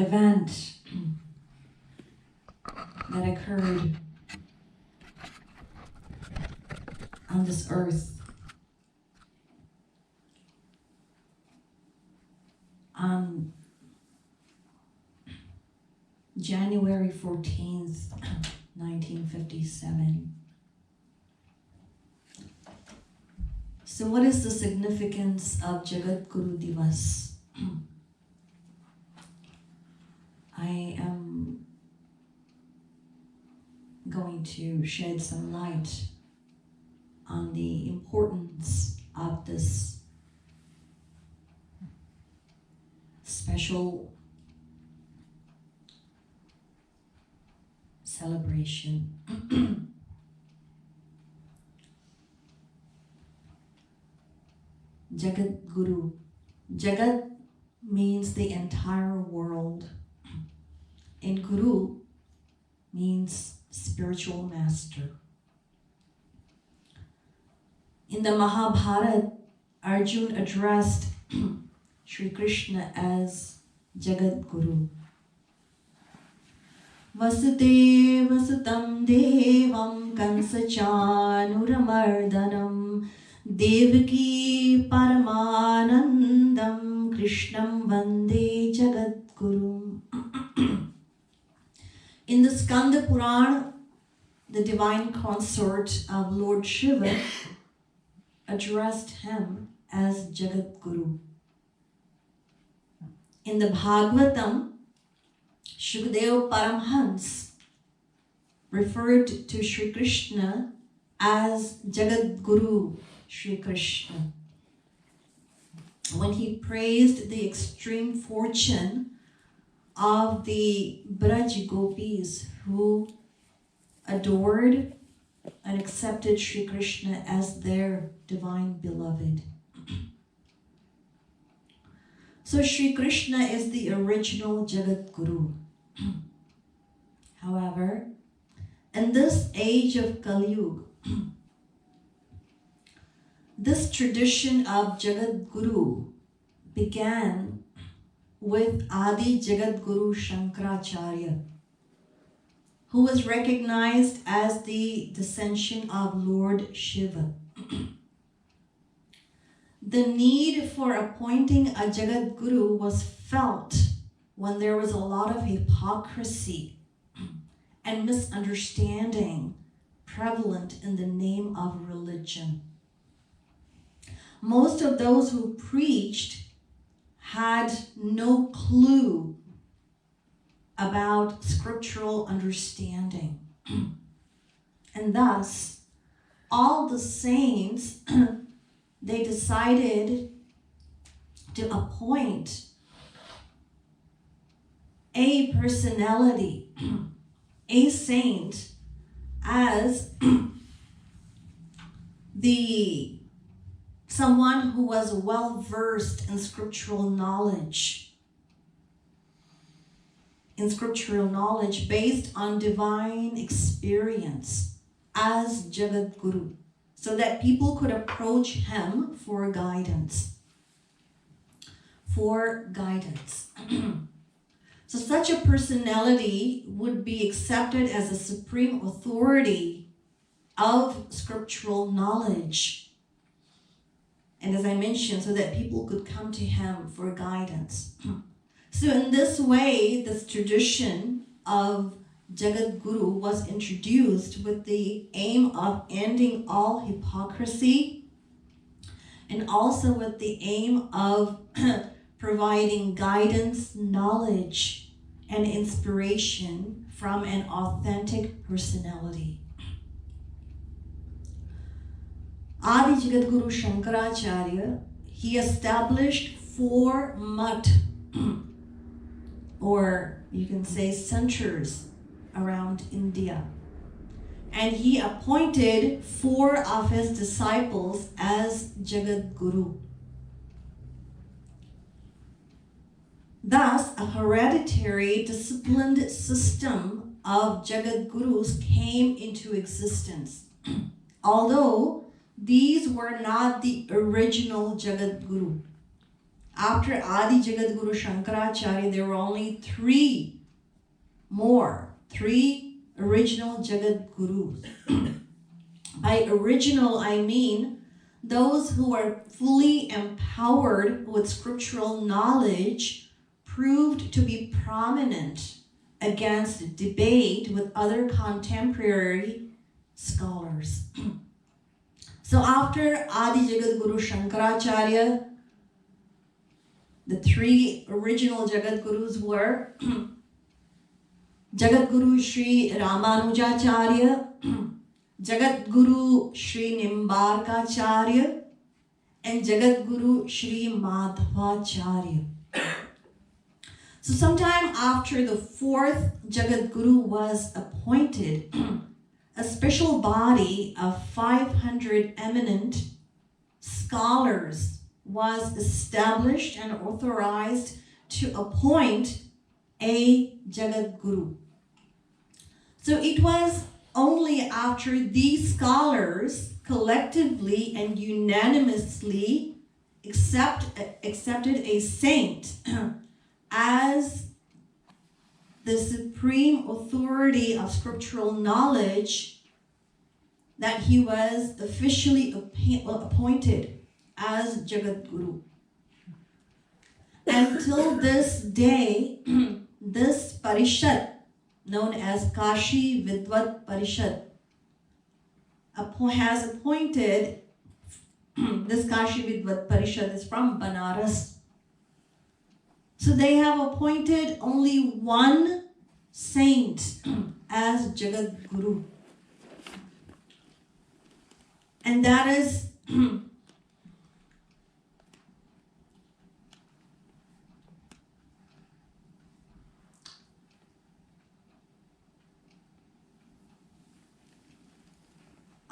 event that occurred on this earth on January 14th, 1957. So what is the significance of Jagadguru Divas? I am going to shed some light on the importance of this special celebration. Jagadguru. Jagat means the entire world, and Guru means spiritual master. In the Mahabharata, Arjuna addressed Sri Krishna as Jagadguru. Vasudeva Sutam Devam Kansachanuramardanam Devaki Paramanandam Krishnam Vande Jagadguru. In the Skanda Purana, the divine consort of Lord Shiva addressed him as Jagadguru. In the Bhagavatam, Shukadeva Paramhans referred to Sri Krishna as Jagadguru Sri Krishna when he praised the extreme fortune of the Braj Gopis who adored and accepted Sri Krishna as their divine beloved. So Sri Krishna is the original Jagadguru. However, in this age of Kali Yuga, this tradition of Jagadguru began with Adi Jagadguru Shankaracharya, who was recognized as the descension of Lord Shiva. The need for appointing a Jagadguru was felt when there was a lot of hypocrisy and misunderstanding prevalent in the name of religion. Most of those who preached had no clue about scriptural understanding. And thus, all the saints, they decided to appoint a personality, a saint, as someone who was well versed in scriptural knowledge based on divine experience as Jagadguru, so that people could approach him for guidance. So such a personality would be accepted as a supreme authority of scriptural knowledge. And as I mentioned, so that people could come to him for guidance. So in this way, this tradition of Jagadguru was introduced with the aim of ending all hypocrisy and also with the aim of providing guidance, knowledge, and inspiration from an authentic personality. Adi Jagadguru Shankaracharya, he established 4 mat, or you can say centers, around India. And he appointed 4 of his disciples as Jagadguru. Thus, a hereditary, disciplined system of Jagadgurus came into existence. Although these were not the original Jagadguru. After Adi Jagadguru Shankaracharya, there were only three original Jagadgurus. By original, I mean those who are fully empowered with scriptural knowledge, proved to be prominent against debate with other contemporary scholars. So after Adi Jagadguru Shankaracharya, the three original Jagadgurus were Jagadguru Shree Ramanujacharya, Jagadguru Shree Nimbarkacharya, and Jagadguru Shree Madhvacharya. So sometime after the fourth Jagadguru was appointed, a special body of 500 eminent scholars was established and authorized to appoint a Jagadguru. So it was only after these scholars collectively and unanimously accepted a saint as the supreme authority of scriptural knowledge that he was officially appointed as Jagadguru. Until this day, this Parishad, known as Kashi Vidvat Parishad, has appointed, this Kashi Vidvat Parishad is from Banaras. So they have appointed only one saint as Jagadguru. And that is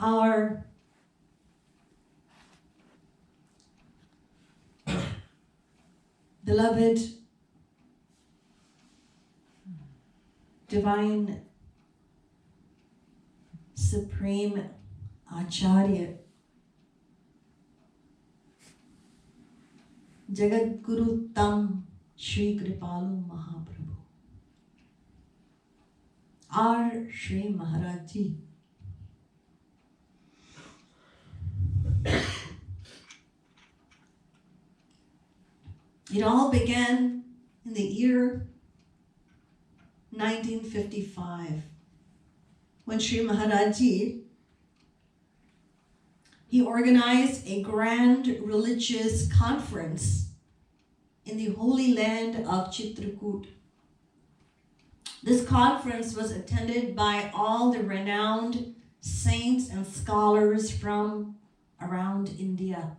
our beloved divine supreme Acharya, Jagadguruttam Shri Kripalu Mahaprabhu, our Shree Maharajji. It all began in the year 1955 when Shree Maharajji, he organized a grand religious conference in the holy land of Chitrakoot. This conference was attended by all the renowned saints and scholars from around India.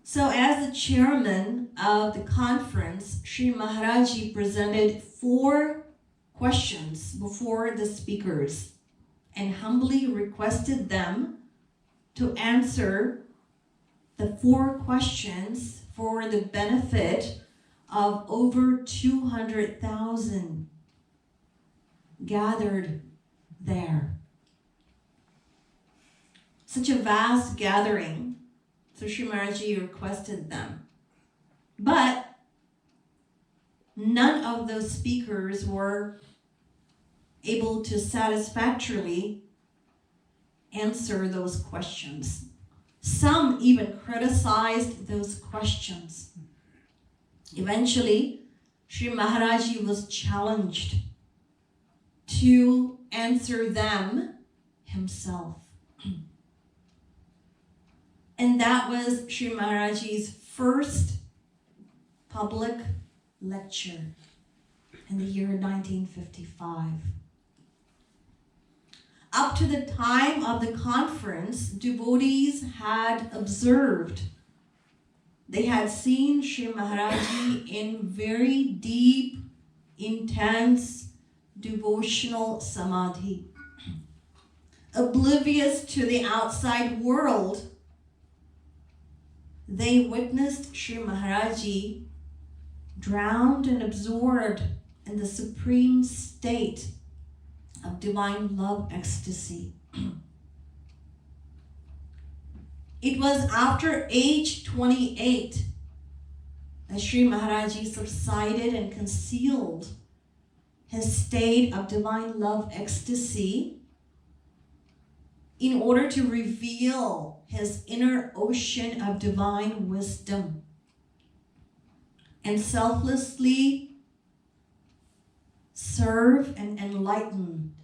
So as the chairman of the conference, Shree Maharajji presented 4 questions before the speakers and humbly requested them to answer the 4 questions for the benefit of over 200,000 gathered there. Such a vast gathering. So Shree Maharajji requested them. But none of those speakers were able to satisfactorily answer those questions. Some even criticized those questions. Eventually, Shree Maharajji was challenged to answer them himself. And that was Shree Maharajji's first public lecture in the year 1955. Up to the time of the conference, devotees had observed. They had seen Shree Maharajji in very deep, intense, devotional samadhi. Oblivious to the outside world, they witnessed Shree Maharajji drowned and absorbed in the supreme state of divine love ecstasy. It was after age 28 that Shree Maharajji subsided and concealed his state of divine love ecstasy in order to reveal his inner ocean of divine wisdom and selflessly serve and enlighten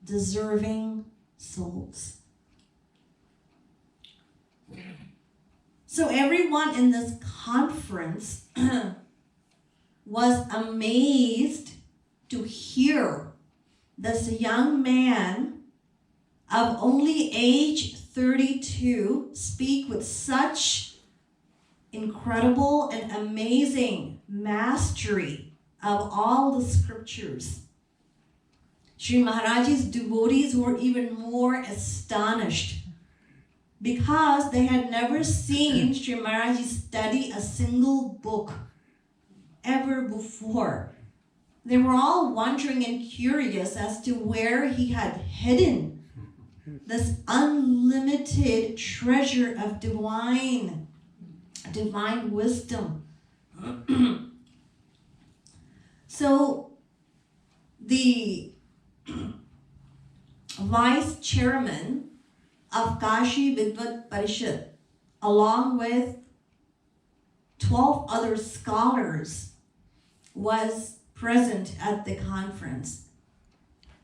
deserving souls. So everyone in this conference was amazed to hear this young man of only age 32 speak with such incredible and amazing mastery of all the scriptures. Shree Maharajji's devotees were even more astonished because they had never seen Shree Maharajji study a single book ever before. They were all wondering and curious as to where he had hidden this unlimited treasure of divine wisdom. So the vice chairman of Kashi Vidvat Parishad, along with 12 other scholars, was present at the conference.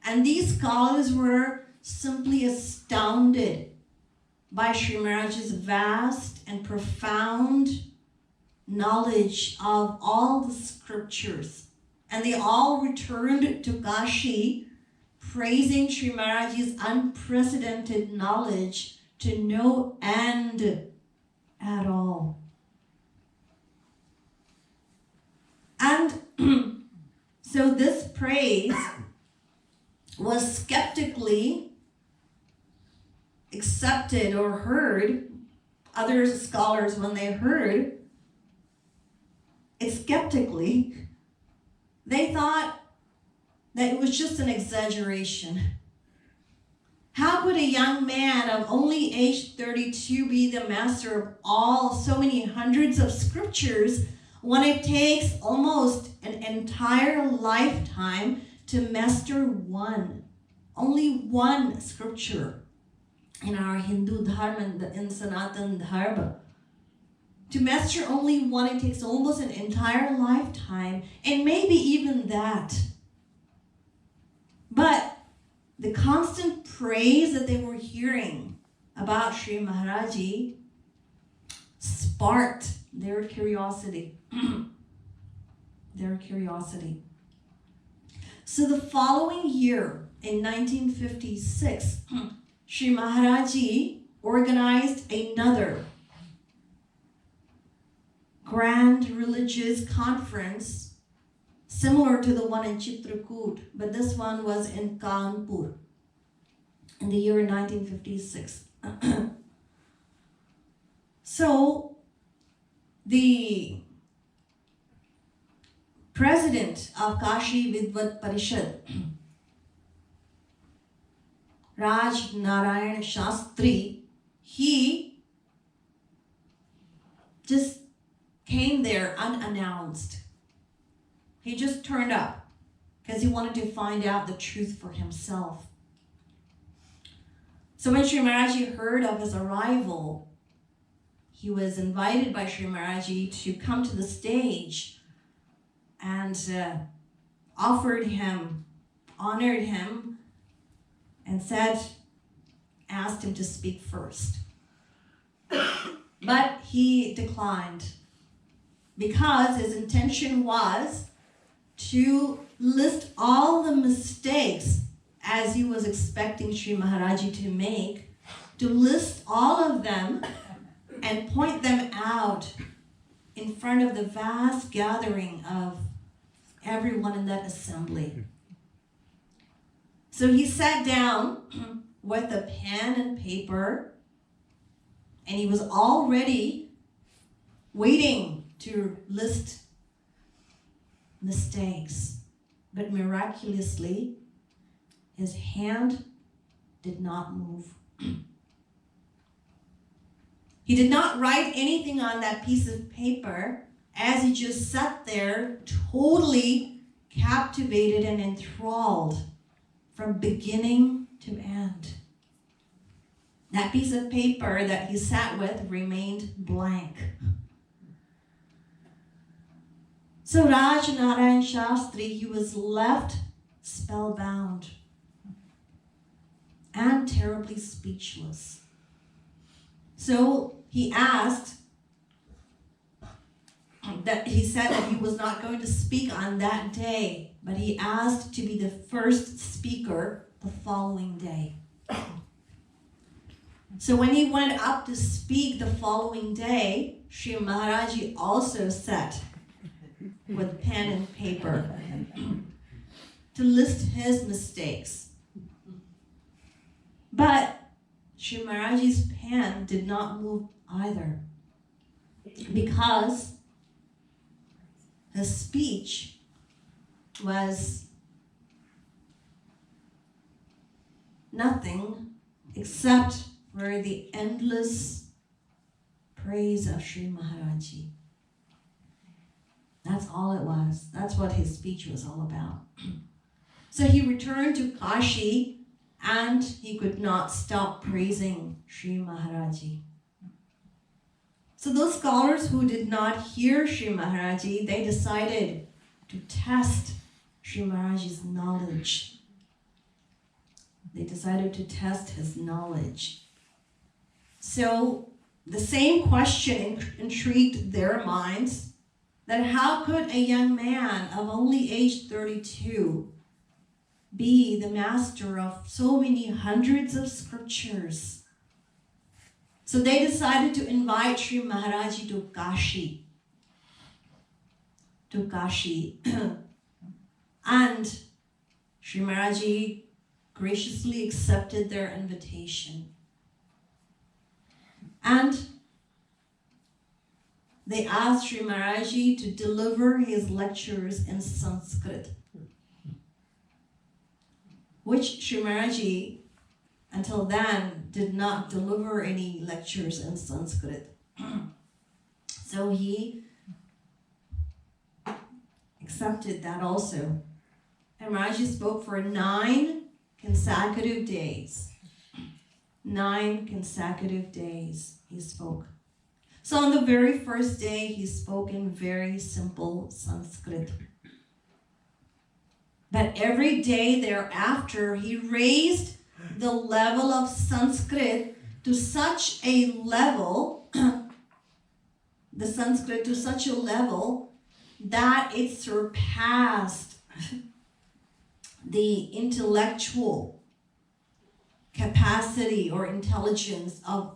And these scholars were simply astounded by Shree Maharajji's vast and profound knowledge of all the scriptures. And they all returned to Kashi praising Shree Maharajji's unprecedented knowledge to no end at all. And so this praise was skeptically accepted or heard. Other scholars, when they heard it skeptically, they thought that it was just an exaggeration. How could a young man of only age 32 be the master of all, so many hundreds of scriptures, when it takes almost an entire lifetime to master one, only one scripture in our Hindu Dharma, in Sanatan Dharma? To master only one, it takes almost an entire lifetime, and maybe even that. But the constant praise that they were hearing about Shree Maharajji sparked their curiosity. Their curiosity. So the following year, in 1956, Shree Maharajji organized another grand religious conference similar to the one in Chitrakoot, but this one was in Kanpur in the year 1956. So the president of Kashi Vidvat Parishad, Raj Narayan Shastri, he just came there unannounced. He just turned up because he wanted to find out the truth for himself. So when Shree Maharajji heard of his arrival, he was invited by Shree Maharajji to come to the stage and offered him, honored him, and asked him to speak first. But he declined because his intention was to list all the mistakes as he was expecting Shree Maharajji to make, to list all of them and point them out in front of the vast gathering of everyone in that assembly. So he sat down with a pen and paper, and he was already waiting to list mistakes. But miraculously, his hand did not move. He did not write anything on that piece of paper as he just sat there totally captivated and enthralled from beginning to end. That piece of paper that he sat with remained blank. So Raj Narayan Shastri, he was left spellbound and terribly speechless. So he said that he was not going to speak on that day, but he asked to be the first speaker the following day. So when he went up to speak the following day, Shree Maharajji also sat with pen and paper to list his mistakes. But Shree Maharajji's pen did not move either, because his speech was nothing except for the endless praise of Shree Maharajji. That's all it was. That's what his speech was all about. So he returned to Kashi and he could not stop praising Shree Maharajji. So those scholars who did not hear Shree Maharajji, they decided to test Shree Maharajji's knowledge. They decided to test his knowledge. So the same question intrigued their minds, that how could a young man of only age 32 be the master of so many hundreds of scriptures? So they decided to invite Shree Maharajji to Kashi. And Shree Maharajji graciously accepted their invitation. And they asked Shree Maharajji to deliver his lectures in Sanskrit, which Shree Maharajji until then did not deliver any lectures in Sanskrit. So he accepted that also. And Maharajji spoke for 9 consecutive days. 9 consecutive days he spoke. So on the very first day, he spoke in very simple Sanskrit. But every day thereafter, he raised the level of Sanskrit to such a level, that it surpassed the intellectual capacity or intelligence of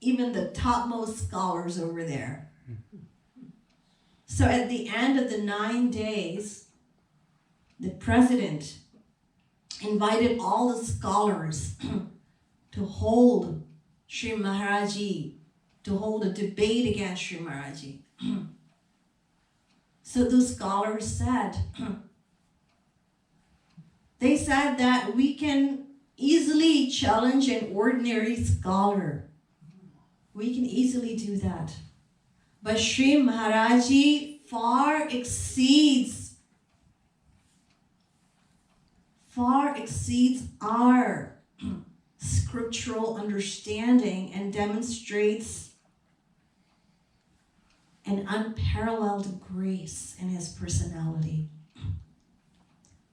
even the topmost scholars over there. So at the end of the 9 days, the president invited all the scholars to hold Shree Maharajji, to hold a debate against Shree Maharajji. So those scholars said, they said that we can easily challenge an ordinary scholar. We can easily do that. But Shree Maharajji far exceeds our scriptural understanding and demonstrates an unparalleled grace in his personality.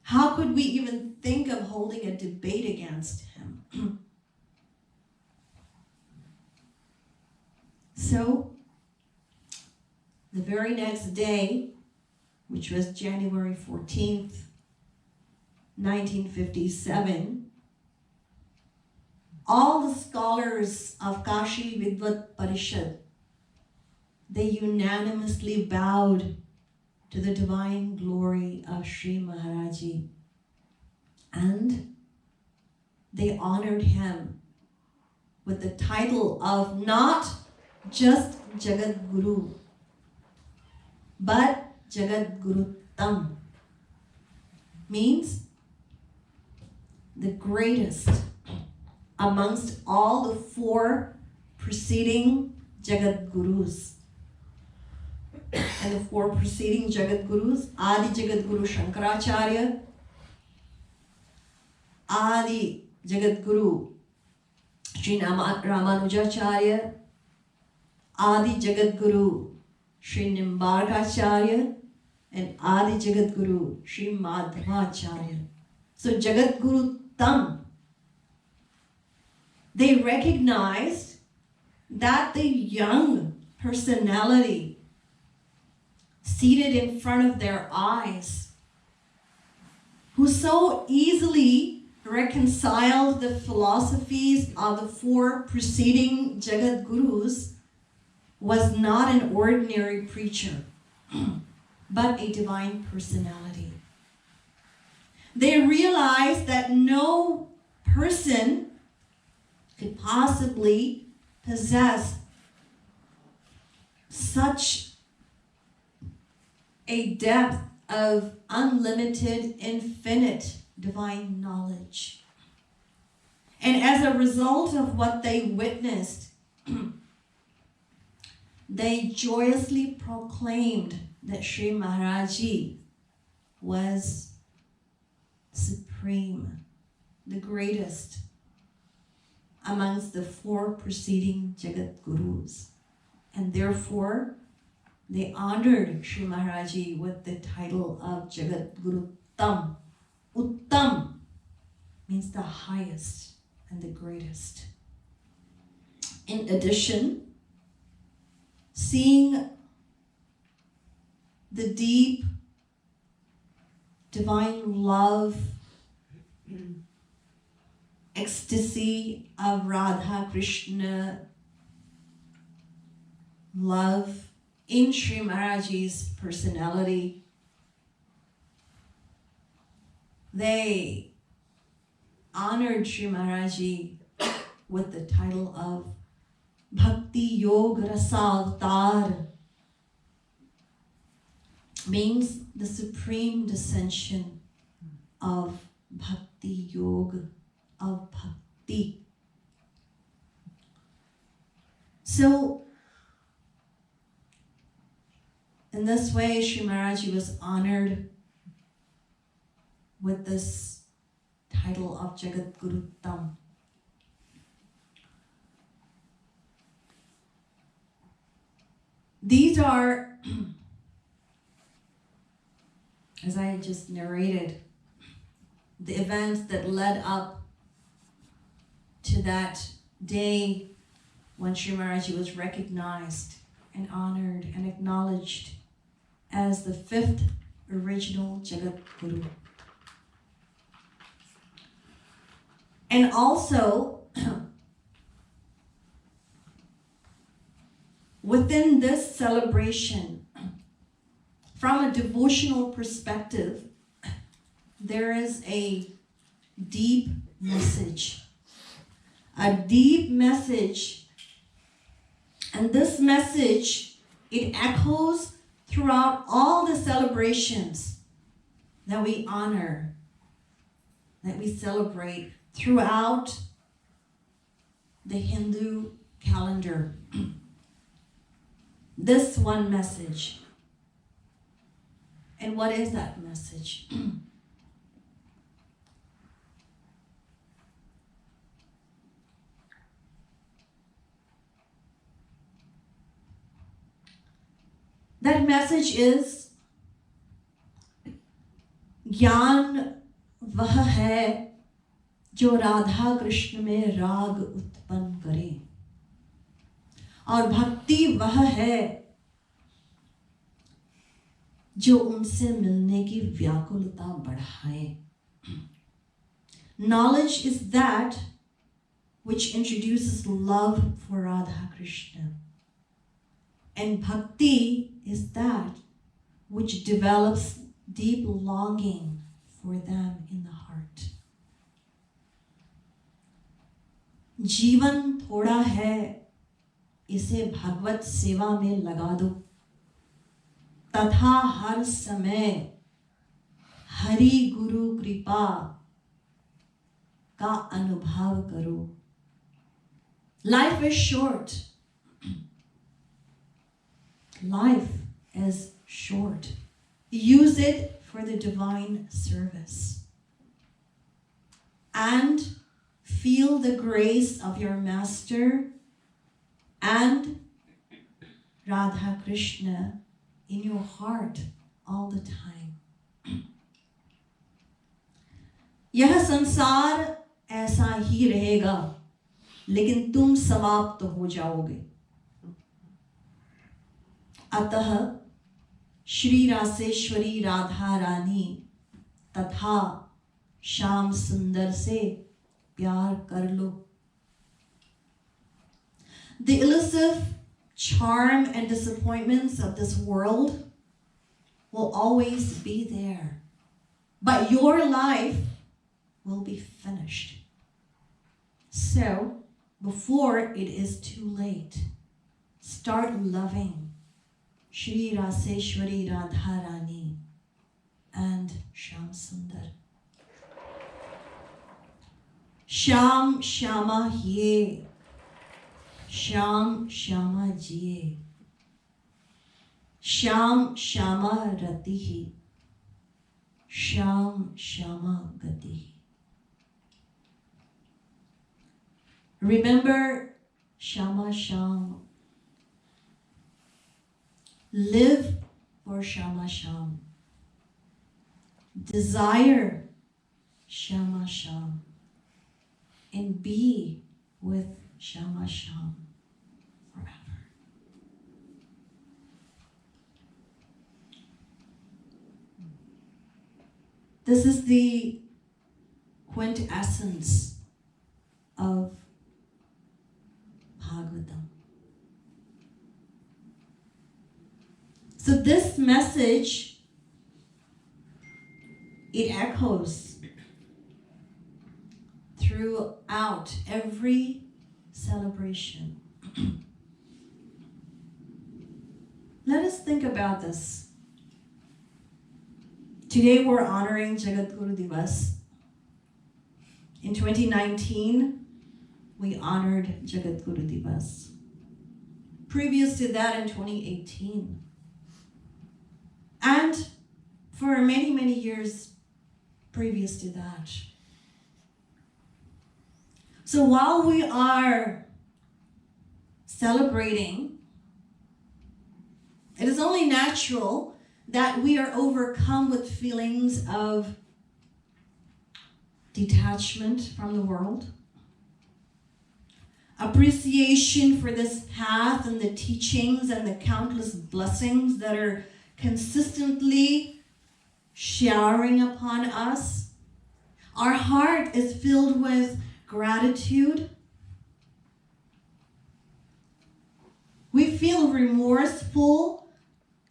How could we even think of holding a debate against him? So, the very next day, which was January 14th, 1957, all the scholars of Kashi Vidvat Parishad, they unanimously bowed to the divine glory of Shree Maharajji, and they honored him with the title of not just Jagadguru, but Jagadguruttam, means the greatest amongst all the 4 preceding Jagadgurus. And the 4 preceding Jagadgurus, Adi Jagadguru Shankaracharya, Adi Jagadguru Shree Ramanujacharya, Adi Jagadguru Shree Nimbarkacharya, and Adi Jagadguru Shree Madhvacharya. So Jagadguruttam, they recognized that the young personality seated in front of their eyes, who so easily reconciled the philosophies of the 4 preceding Jagadgurus, was not an ordinary preacher, but a divine personality. They realized that no person could possibly possess such a depth of unlimited, infinite divine knowledge. And as a result of what they witnessed, they joyously proclaimed that Shree Maharajji was supreme, the greatest amongst the 4 preceding Jagadgurus. And therefore, they honored Shree Maharajji with the title of Jagadguruttam. Uttam means the highest and the greatest. In addition, seeing the deep divine love, ecstasy of Radha Krishna love in Shree Maharajji's personality, they honored Shree Maharajji with the title of Bhakti Yoga Rasa Avatar, means the supreme descension of Bhakti Yoga, of Bhakti. So, in this way, Shree Maharajji was honored with this title of Jagadguruttam. These are, as I just narrated, the events that led up to that day when Shree Maharajji was recognized and honored and acknowledged as the 5th original Jagadguru. And also, within this celebration, from a devotional perspective, there is a deep message. A deep message. And this message, it echoes throughout all the celebrations that we honor, that we celebrate throughout the Hindu calendar. This one message. And what is that message? That message is, ज्ञान वह है जो राधा कृष्ण में राग उत्पन्न करे, और भक्ति वह है जो उनसे मिलने की व्याकुलता बढ़ाए. Knowledge is that which introduces love for Radha Krishna. And bhakti is that which develops deep longing for them in the heart. जीवन थोड़ा है, इसे भगवत सेवा में लगा दो, तथा हर समय हरि गुरु कृपा का अनुभव करो. Life is short. Life is short. Use it for the divine service. And feel the grace of your Master and Radha Krishna in your heart all the time. यह संसार ऐसा ही रहेगा, लेकिन तुम समाप्त हो जाओगे. अतः श्री रासेश्वरी राधा रानी तथा श्याम सुंदर से प्यार कर लो. The elusive charm and disappointments of this world will always be there, but your life will be finished. So, before it is too late, start loving Shri Raseshwari Radharani and Shyam Sundar. Shyam Shyama Hiye, Shyam Shyama Jiye, Shyam Shyama Ratihi, Shyam Shyama Gatihi. Remember Shama Shyam. Live for Shama Shyam. Desire Shama Shyam. And be with Shama Shyam forever. This is the quintessence of Bhagavatam. So this message, it echoes throughout every celebration. Let us think about this. Today we're honoring Jagadguru Divas. In 2019, we honored Jagadguru Divas. Previous to that in 2018. And for many, many years previous to that. So while we are celebrating, it is only natural that we are overcome with feelings of detachment from the world, appreciation for this path and the teachings and the countless blessings that are consistently showering upon us. Our heart is filled with gratitude. We feel remorseful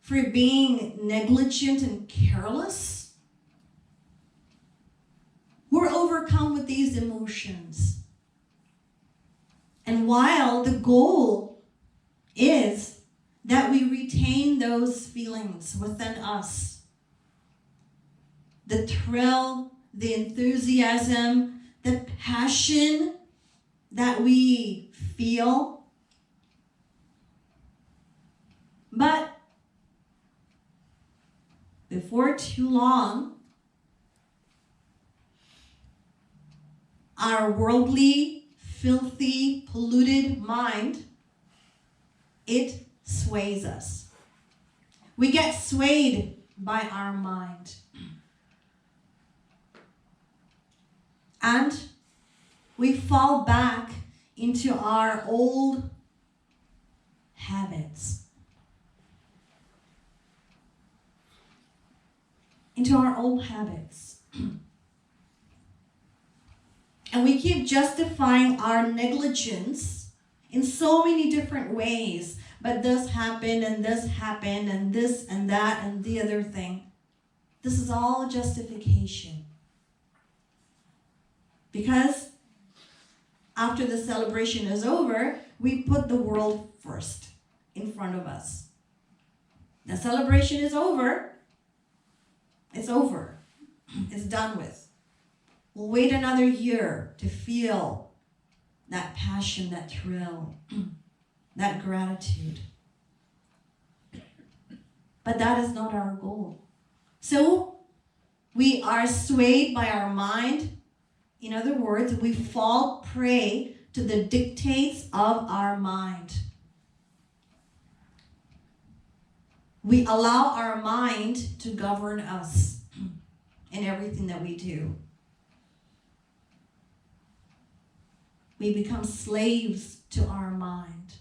for being negligent and careless. We're overcome with these emotions. And while the goal is that we retain those feelings within us, the thrill, the enthusiasm, the passion that we feel. But before too long, our worldly, filthy, polluted mind, it sways us. We get swayed by our mind. And we fall back into our old habits. Into our old habits. And we keep justifying our negligence in so many different ways. But this happened, and this happened, and this and that, and the other thing. This is all justification. Because after the celebration is over, we put the world first in front of us. The celebration is over. It's over. It's done with. We'll wait another year to feel that passion, that thrill, that gratitude. But that is not our goal. So we are swayed by our mind. In other words, we fall prey to the dictates of our mind. We allow our mind to govern us in everything that we do. We become slaves to our mind.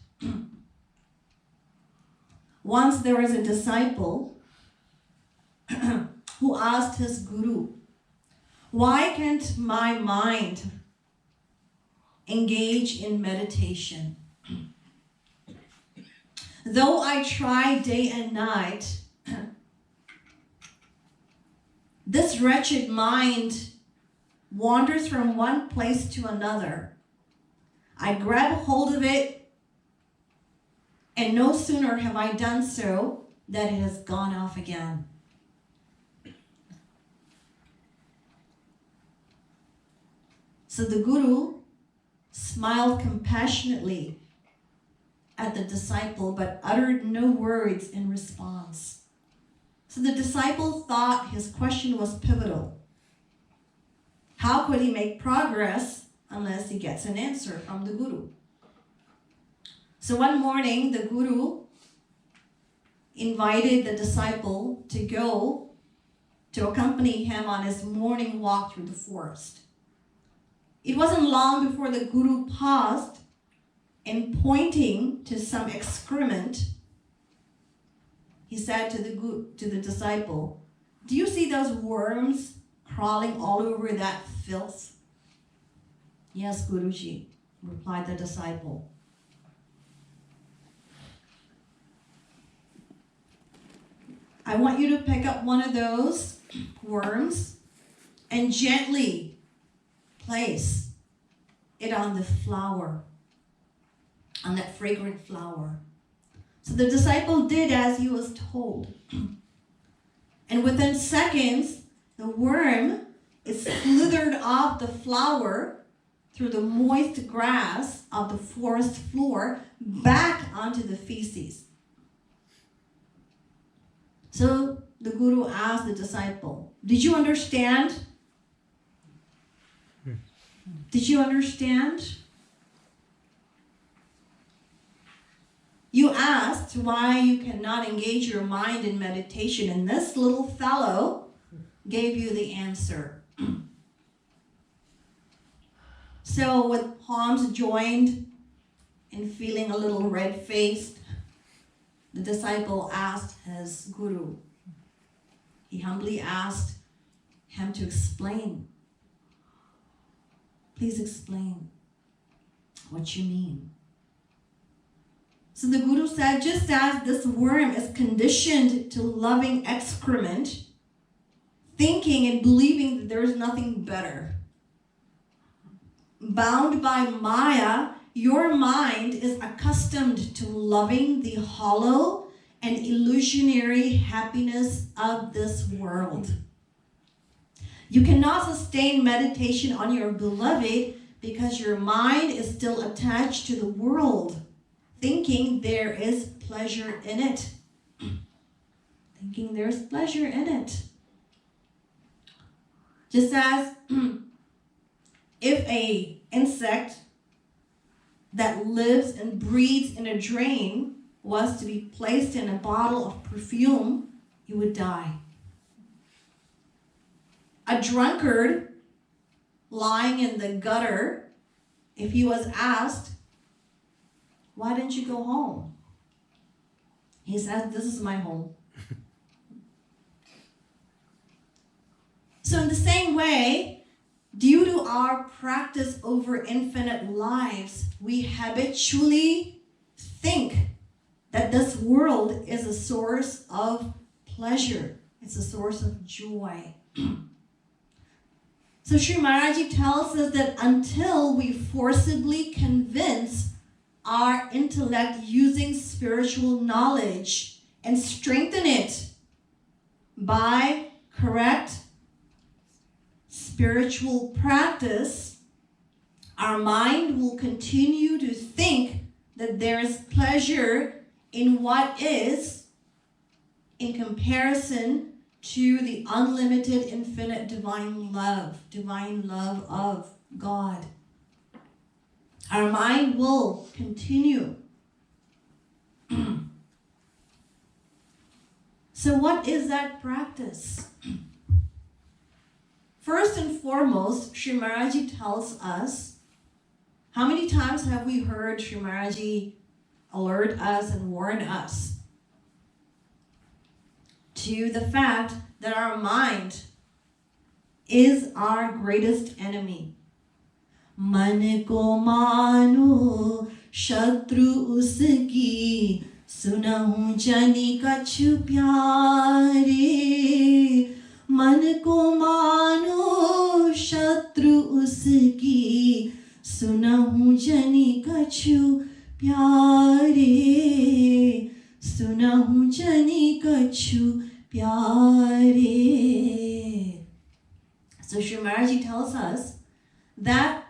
Once there was a disciple who asked his guru, "Why can't my mind engage in meditation? Though I try day and night, this wretched mind wanders from one place to another. I grab hold of it, and no sooner have I done so than it has gone off again." So the guru smiled compassionately at the disciple, but uttered no words in response. So the disciple thought his question was pivotal. How could he make progress unless he gets an answer from the guru? So one morning, the guru invited the disciple to accompany him on his morning walk through the forest. It wasn't long before the guru paused and, pointing to some excrement, he said to the disciple, "Do you see those worms crawling all over that filth?" "Yes, Guruji," replied the disciple. "I want you to pick up one of those worms and gently place it on the flower, on that fragrant flower." So the disciple did as he was told. And within seconds, the worm is slithered off the flower through the moist grass of the forest floor back onto the feces. So the guru asked the disciple, "Did you understand? Did you understand? You asked why you cannot engage your mind in meditation, and this little fellow gave you the answer." So with palms joined and feeling a little red-faced, the disciple asked his guru. He humbly asked him to explain. "Please explain what you mean." So the guru said, "Just as this worm is conditioned to loving excrement, thinking and believing that there is nothing better, bound by Maya, your mind is accustomed to loving the hollow and illusionary happiness of this world. You cannot sustain meditation on your beloved because your mind is still attached to the world, thinking there is pleasure in it." Thinking there's pleasure in it. Just as if a insect that lives and breathes in a drain was to be placed in a bottle of perfume, it would die. A drunkard lying in the gutter, if he was asked, "Why didn't you go home?" he says, "This is my home." So in the same way, due to our practice over infinite lives, we habitually think that this world is a source of pleasure. It's a source of joy. So Shree Maharajji tells us that until we forcibly convince our intellect using spiritual knowledge and strengthen it by correct spiritual practice, our mind will continue to think that there is pleasure in what is in comparison to the unlimited, infinite divine love of God. Our mind will continue. So what is that practice? First and foremost, Shree Maharajji tells us, how many times have we heard Shree Maharajji alert us and warn us to the fact that our mind is our greatest enemy. Man ko mano shatru uski sunahu jani kachu pyare. Man ko mano shatru uski sunahu jani kachu pyare. Sunahu jani kachu pyare. So Shree Maharajji tells us that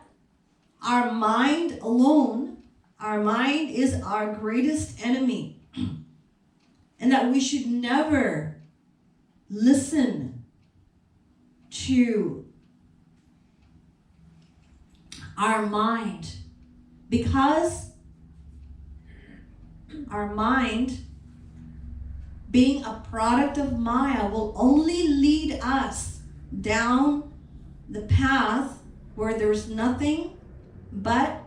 our mind alone, our mind is our greatest enemy. And that we should never listen to our mind, because our mind, being a product of Maya, will only lead us down the path where there's nothing but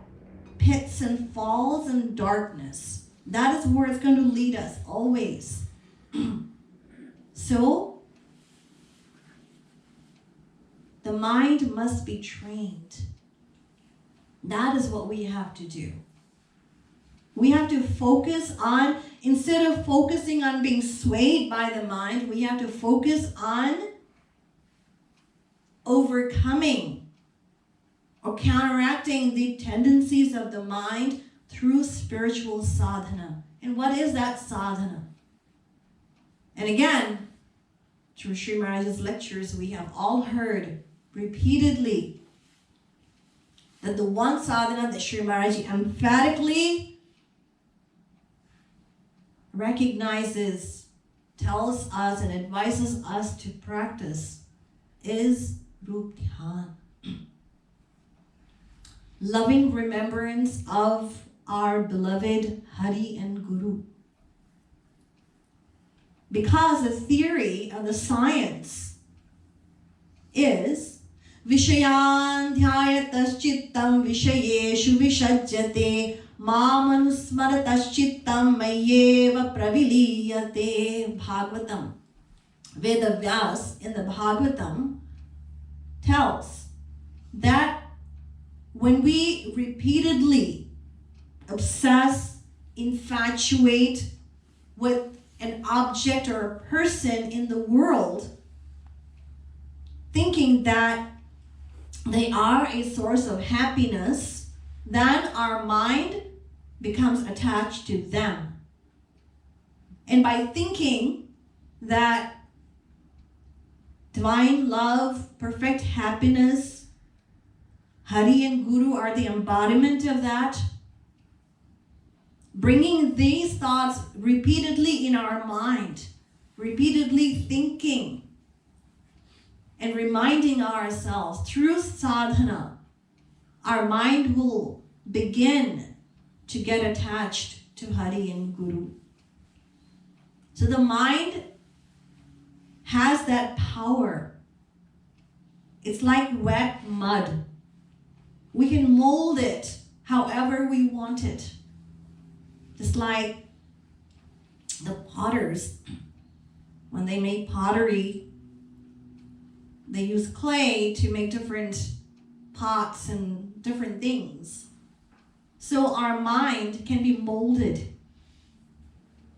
pits and falls and darkness. That is where it's going to lead us always. So, the mind must be trained. That is what we have to do. We have to focus on, instead of focusing on being swayed by the mind, we have to focus on overcoming or counteracting the tendencies of the mind through spiritual sadhana. And what is that sadhana? And again, through Shree Maharaj's lectures, we have all heard repeatedly that the one sadhana that Shree Maharajji emphatically recognizes, tells us, and advises us to practice is Rup Dhyan. Loving remembrance of our beloved Hari and Guru. Because the theory of the science is Vishayan dhyayataschittam vishayeshu vishajyate mamanusmarataschittam mayeva praviliyate. Bhagavatam. Veda Vyas in the Bhagavatam tells that when we repeatedly obsess, infatuate with an object or a person in the world, thinking that they are a source of happiness, then our mind becomes attached to them. And by thinking that divine love, perfect happiness, Hari and Guru are the embodiment of that, bringing these thoughts repeatedly in our mind, repeatedly thinking, and reminding ourselves through sadhana, our mind will begin to get attached to Hari and Guru. So the mind has that power. It's like wet mud. We can mold it however we want it. Just like the potters, when they make pottery, they use clay to make different pots and different things. So our mind can be molded.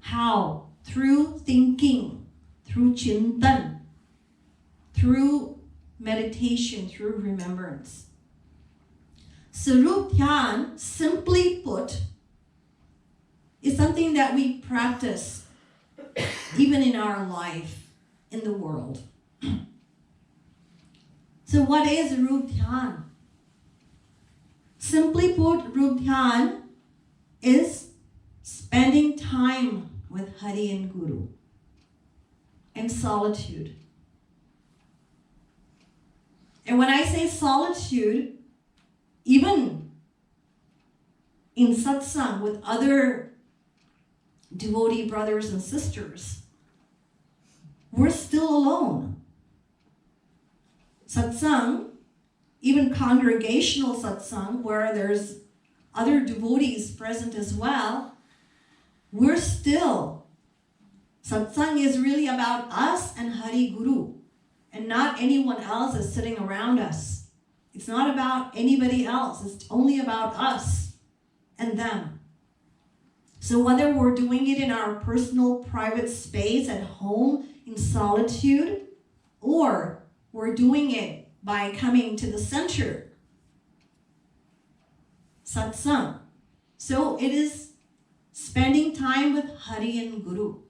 How? Through thinking, through chintan, through meditation, through remembrance. Sarup Dhyan, simply put, is something that we practice even in our life, in the world. So what is Rup Dhyan? Simply put, Rup Dhyan is spending time with Hari and Guru. and solitude. And when I say solitude, even in satsang with other devotee brothers and sisters, we're still alone. Satsang, even congregational satsang, where there's other devotees present as well, we're still. Satsang is really about us and Hari Guru, and not anyone else is sitting around us. It's not about anybody else. It's only about us and them. So whether we're doing it in our personal private space at home in solitude, or we're doing it by coming to the center, satsang. So it is spending time with Hari and Guru.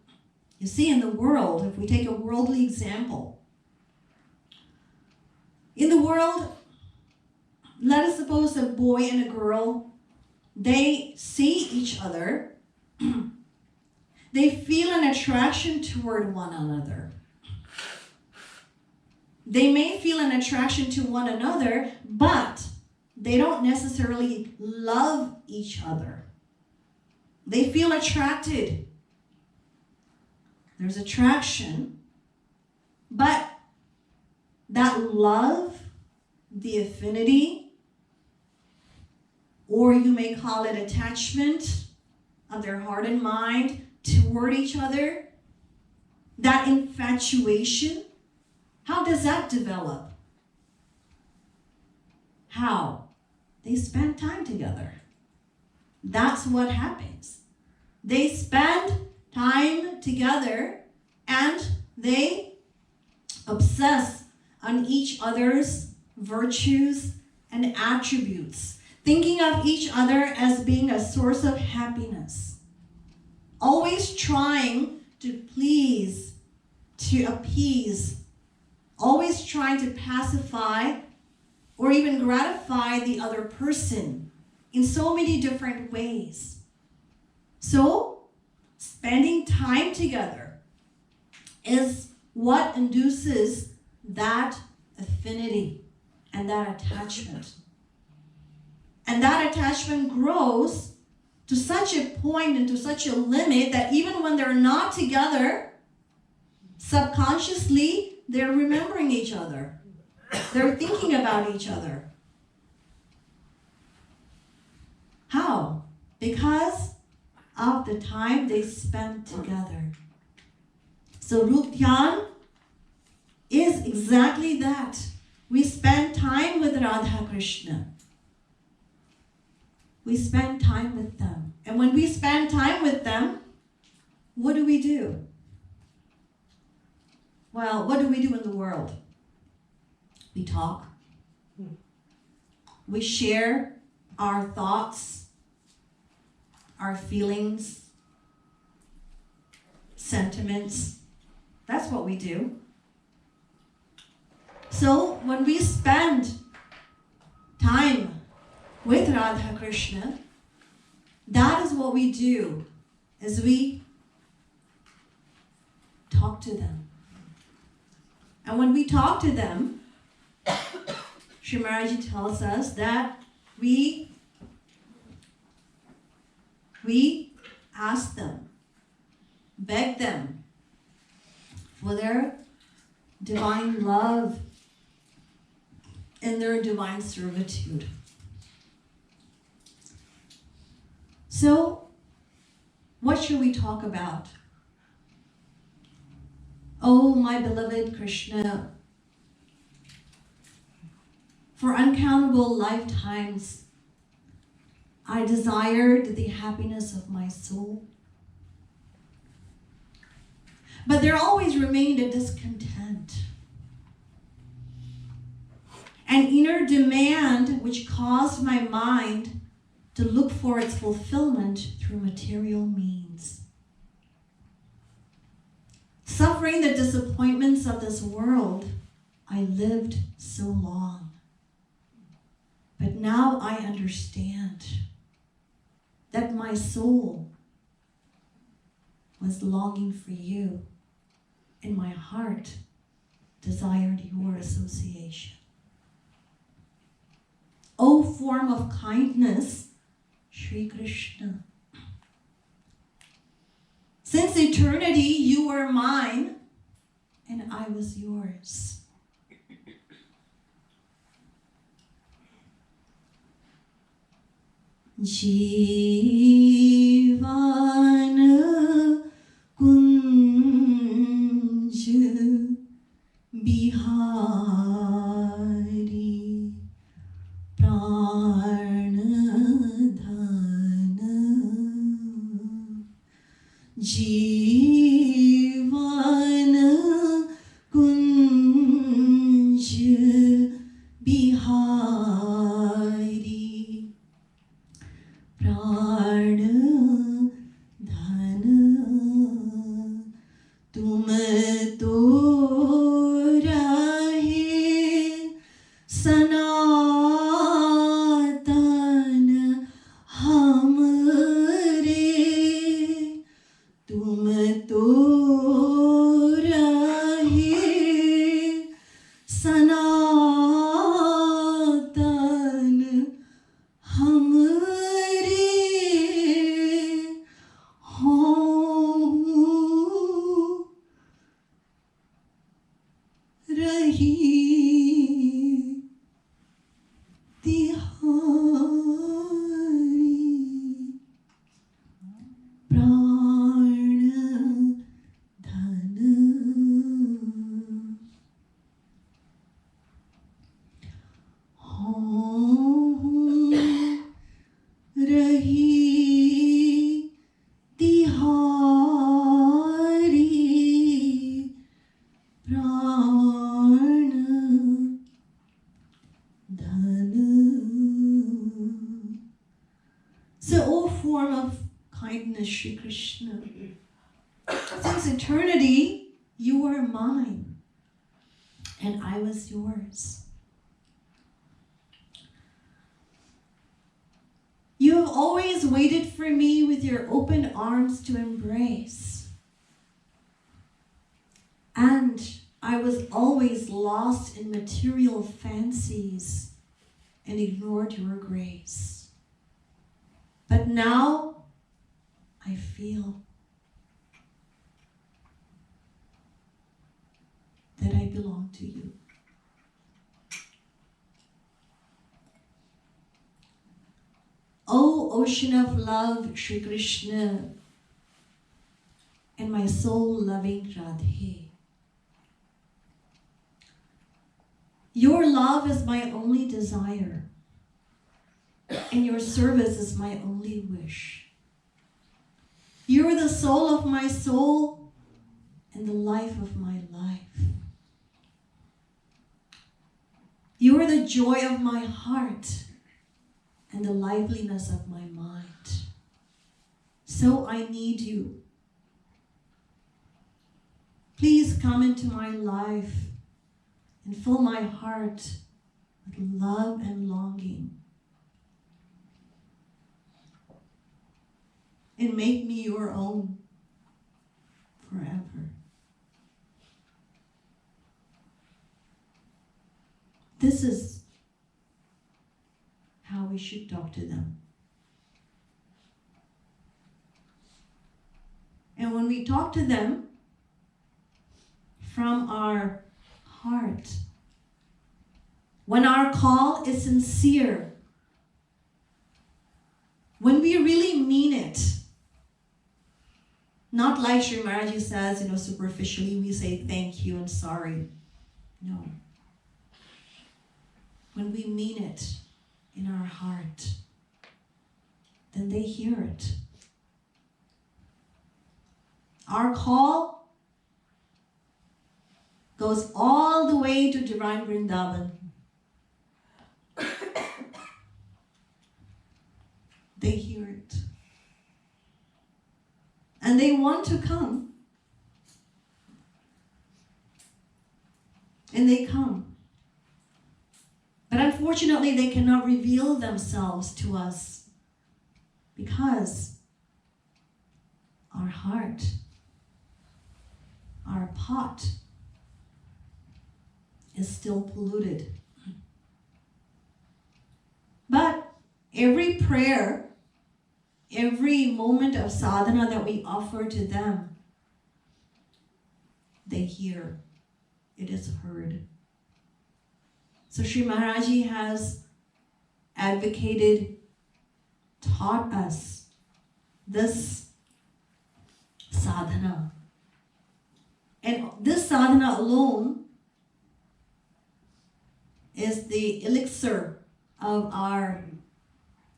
You see, in the world, if we take a worldly example, in the world, let us suppose a boy and a girl, they see each other, they feel an attraction toward one another. They may feel an attraction to one another, but they don't necessarily love each other. They feel attracted. There's attraction, but that love, the affinity, or you may call it attachment of their heart and mind toward each other, that infatuation, how does that develop? How? They spend time together. That's what happens. They spend time together and they obsess on each other's virtues and attributes, thinking of each other as being a source of happiness, always trying to please, to appease, always trying to pacify or even gratify the other person in so many different ways. So, spending time together is what induces that affinity and that attachment. And that attachment grows to such a point and to such a limit that even when they're not together, subconsciously, they're remembering each other. They're thinking about each other. How? Because of the time they spent together. So Rup Dhyan is exactly that. We spend time with Radha Krishna. We spend time with them. And when we spend time with them, what do we do? Well, what do we do in the world? We talk. We share our thoughts, our feelings, sentiments. That's what we do. So when we spend time with Radha Krishna, that is what we do, is we talk to them. And when we talk to them, Shree Maharajji tells us that we ask them, beg them for their divine love and their divine servitude. So, what should we talk about? Oh, my beloved Krishna, for uncountable lifetimes, I desired the happiness of my soul. But there always remained a discontent, an inner demand which caused my mind to look for its fulfillment through material means. Suffering the disappointments of this world, I lived so long. But now I understand that my soul was longing for you and my heart desired your association. O form of kindness, Shri Krishna. Since eternity, you were mine, and I was yours. Jeevan Kunj Bihari Pranadhana Jeevan Kunj Bihari Pranadhana Tum to rahe sanatan hamare tum to rahe sanatan hamare ho rahi tihari pranadhana ho rahi tihari pranadhana. So, O form of kindness, Shri Krishna, since eternity, you were mine, and I was yours. You have always waited for me with your open arms to embrace. And I was always lost in material fancies and ignored your grace. But now I feel that I belong to you. O ocean of love, Shri Krishna, and my soul-loving Radhe. Your love is my only desire, and your service is my only wish. You are the soul of my soul and the life of my life. You are the joy of my heart and the liveliness of my mind. So I need you. Please come into my life and fill my heart with love and longing. And make me your own forever. This is how we should talk to them. And when we talk to them from our heart, when our call is sincere, when we really mean it, not like Shree Maharajji says, superficially we say thank you and sorry. No. When we mean it in our heart, then they hear it. Our call goes all the way to divine Vrindavan. They hear it. And they want to come. And they come. But unfortunately, they cannot reveal themselves to us because our heart, our pot is still polluted. But every prayer, every moment of sadhana that we offer to them, they hear. It is heard. So Shree Maharajji has advocated, taught us this sadhana. And this sadhana alone is the elixir of our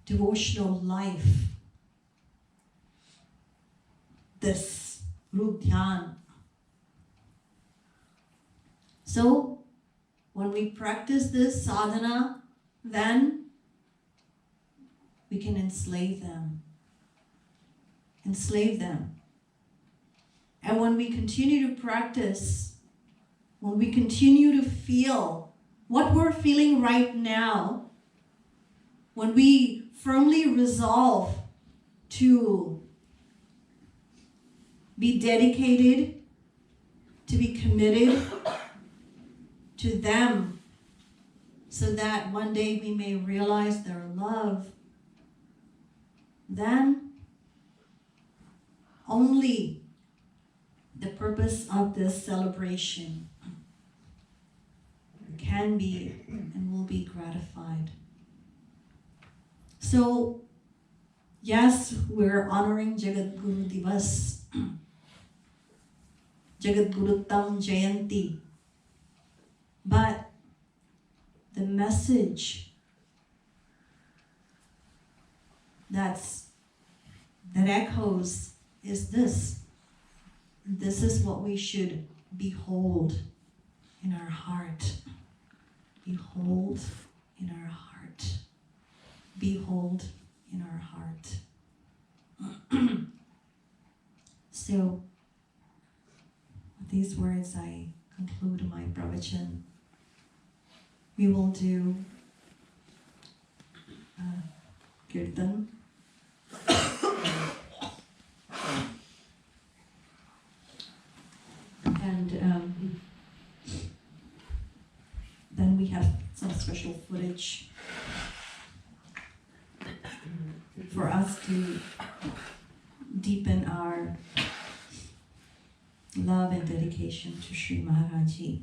devotional life. This Rup Dhyan. So, when we practice this sadhana, then we can enslave them. Enslave them. And when we continue to practice, when we continue to feel what we're feeling right now, when we firmly resolve to be dedicated, to be committed to them, so that one day we may realize their love, then only the purpose of this celebration can be and will be gratified. So, yes, we're honoring Jagadguru Divas, Jagadguruttam Jayanti, but the message that echoes is this. This is what we should behold in our heart. Behold in our heart. Behold in our heart. So, with these words, I conclude my pravachan. We will do kirtan. And then we have some special footage for us to deepen our love and dedication to Shree Maharajji.